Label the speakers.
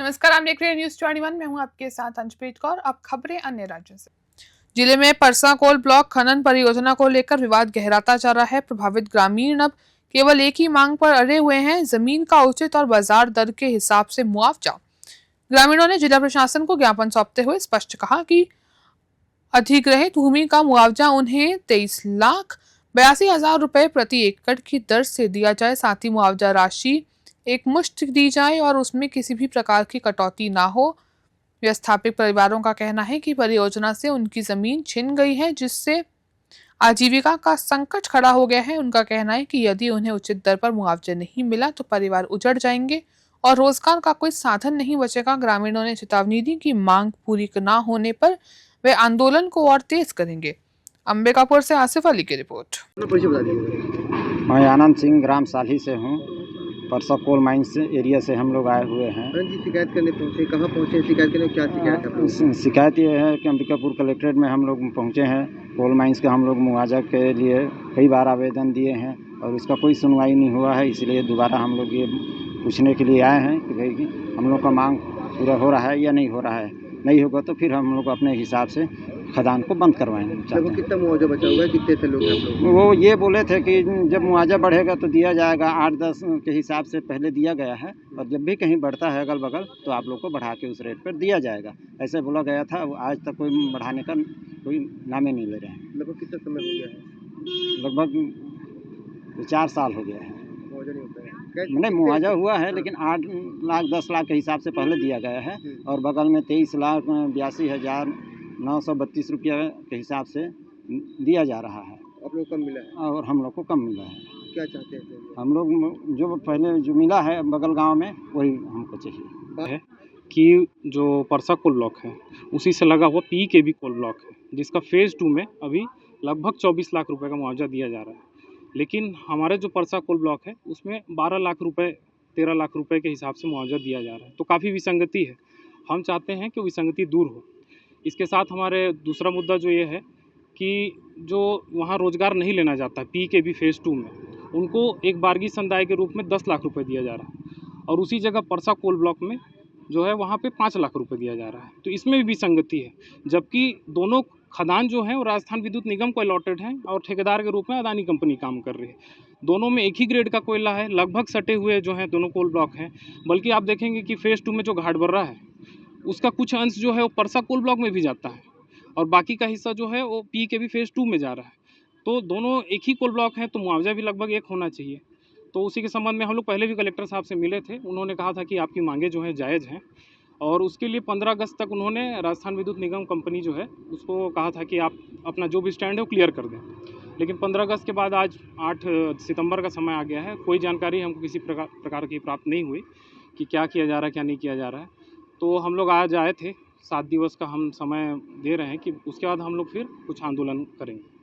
Speaker 1: नमस्कार, आप देख रहे हैं न्यूज 21। मैं हूं आपके साथ अंशप्रीत कौर। अब खबरें अन्य राज्यों से। जिले में परसा कोल ब्लॉक खनन परियोजना को लेकर विवाद गहराता जा रहा है। प्रभावित ग्रामीण अब केवल एक ही मांग पर अड़े हुए हैं, जमीन का उचित और बाजार दर के हिसाब से मुआवजा। ग्रामीणों ने जिला प्रशासन को ज्ञापन सौंपते हुए स्पष्ट कहा कि अधिग्रहित भूमि का मुआवजा उन्हें 23,82,000 रुपए प्रति एकड़ की दर से दिया जाए। साथ ही मुआवजा राशि एक मुश्त दी जाए और उसमें किसी भी प्रकार की कटौती ना हो। विस्थापित परिवारों का कहना है कि परियोजना से उनकी जमीन छिन गई है, जिससे आजीविका का संकट खड़ा हो गया है। उनका कहना है कि यदि उन्हें उचित दर पर मुआवजा नहीं मिला तो परिवार उजड़ जाएंगे और रोजगार का कोई साधन नहीं बचेगा। ग्रामीणों ने चेतावनी दी कि मांग पूरी न होने पर वे आंदोलन को और तेज करेंगे। अंबिकापुर से आसिफ अली की रिपोर्ट।
Speaker 2: मैं आनंद सिंह ग्राम साली से हूँ। परसा कोल माइंस एरिया से हम लोग आए हुए हैं।
Speaker 3: जी, शिकायत करने पहुँचे, कहाँ पहुँचे, शिकायत करने क्या शिकायत है?
Speaker 2: शिकायत ये है कि अंबिकापुर कलेक्ट्रेट में हम लोग पहुँचे हैं। कोल माइंस का हम लोग मुआवजा के लिए कई बार आवेदन दिए हैं और उसका कोई सुनवाई नहीं हुआ है। इसलिए दोबारा हम लोग ये पूछने के लिए आए हैं कि भाई हम लोग का मांग पूरा हो रहा है या नहीं हो रहा है। नहीं होगा तो फिर हम लोग अपने हिसाब से खदान को बंद करवाएंगे।
Speaker 3: कितना मुआवजा बचा हुआ है, कितने थे लोग आप लोग?
Speaker 2: वो ये बोले थे कि जब मुआवजा बढ़ेगा तो दिया जाएगा। 8-10 के हिसाब से पहले दिया गया है और जब भी कहीं बढ़ता है अगल बगल तो आप लोग को बढ़ा के उस रेट पर दिया जाएगा, ऐसे बोला गया था। आज तक कोई बढ़ाने का कोई नामे नहीं ले रहे हैं।
Speaker 3: लगभग कितना समय हो गया है?
Speaker 2: लगभग 4 साल हो गया है।
Speaker 3: मुआवजा नहीं होता है?
Speaker 2: नहीं, मुआवजा हुआ है लेकिन 8 लाख 10 लाख के हिसाब से पहले दिया गया है और बगल में 23,82,932 रुपया के हिसाब से दिया जा रहा है।
Speaker 3: आप लोग कम मिला है
Speaker 2: और हम लोग को कम मिला है।
Speaker 3: क्या चाहते हैं
Speaker 2: हम लोग जो पहले जो मिला है बगल गांव में वही हमको चाहिए
Speaker 4: है कि जो परसा कोल ब्लॉक है उसी से लगा हुआ PKB कोल ब्लॉक है, जिसका फेज़ 2 में अभी लगभग 24 लाख रुपए का मुआवजा दिया जा रहा है। लेकिन हमारे जो परसा कोल ब्लॉक है उसमें 12 लाख रुपए 13 लाख रुपए के हिसाब से मुआवजा दिया जा रहा है, तो काफ़ी विसंगति है। हम चाहते हैं कि विसंगति दूर हो। इसके साथ हमारे दूसरा मुद्दा जो ये है कि जो वहाँ रोज़गार नहीं लेना जाता है PKB फेज़ 2 में, उनको एक बारगी समुदाय के रूप में 10 लाख रुपए दिया जा रहा है और उसी जगह परसा कोल ब्लॉक में जो है वहाँ पे 5 लाख रुपए दिया जा रहा है। तो इसमें भी विसंगति है, जबकि दोनों खदान जो हैं वो राजस्थान विद्युत निगम को अलॉटेड हैं और ठेकेदार के रूप में अदानी कंपनी काम कर रही है। दोनों में एक ही ग्रेड का कोयला है, लगभग सटे हुए जो हैं दोनों कोल ब्लॉक हैं। बल्कि आप देखेंगे कि फेज़ 2 में जो घाटबर्रा है उसका कुछ अंश जो है वो परसा कोल ब्लॉक में भी जाता है और बाकी का हिस्सा जो है वो PKB फेज़ 2 में जा रहा है। तो दोनों एक ही कोल ब्लॉक हैं, तो मुआवजा भी लगभग एक होना चाहिए। तो उसी के संबंध में हम लोग पहले भी कलेक्टर साहब से मिले थे। उन्होंने कहा था कि आपकी मांगें जो हैं जायज़ हैं और उसके लिए 15 अगस्त तक उन्होंने राजस्थान विद्युत निगम कंपनी जो है उसको कहा था कि आप अपना जो भी स्टैंड है वो क्लियर कर दें। लेकिन 15 अगस्त के बाद आज 8 सितंबर का समय आ गया है, कोई जानकारी हमको किसी प्रकार की प्राप्त नहीं हुई कि क्या किया जा रहा है, क्या नहीं किया जा रहा है। तो हम लोग आज आए थे, 7 दिवस का हम समय दे रहे हैं कि उसके बाद हम लोग फिर कुछ आंदोलन करेंगे।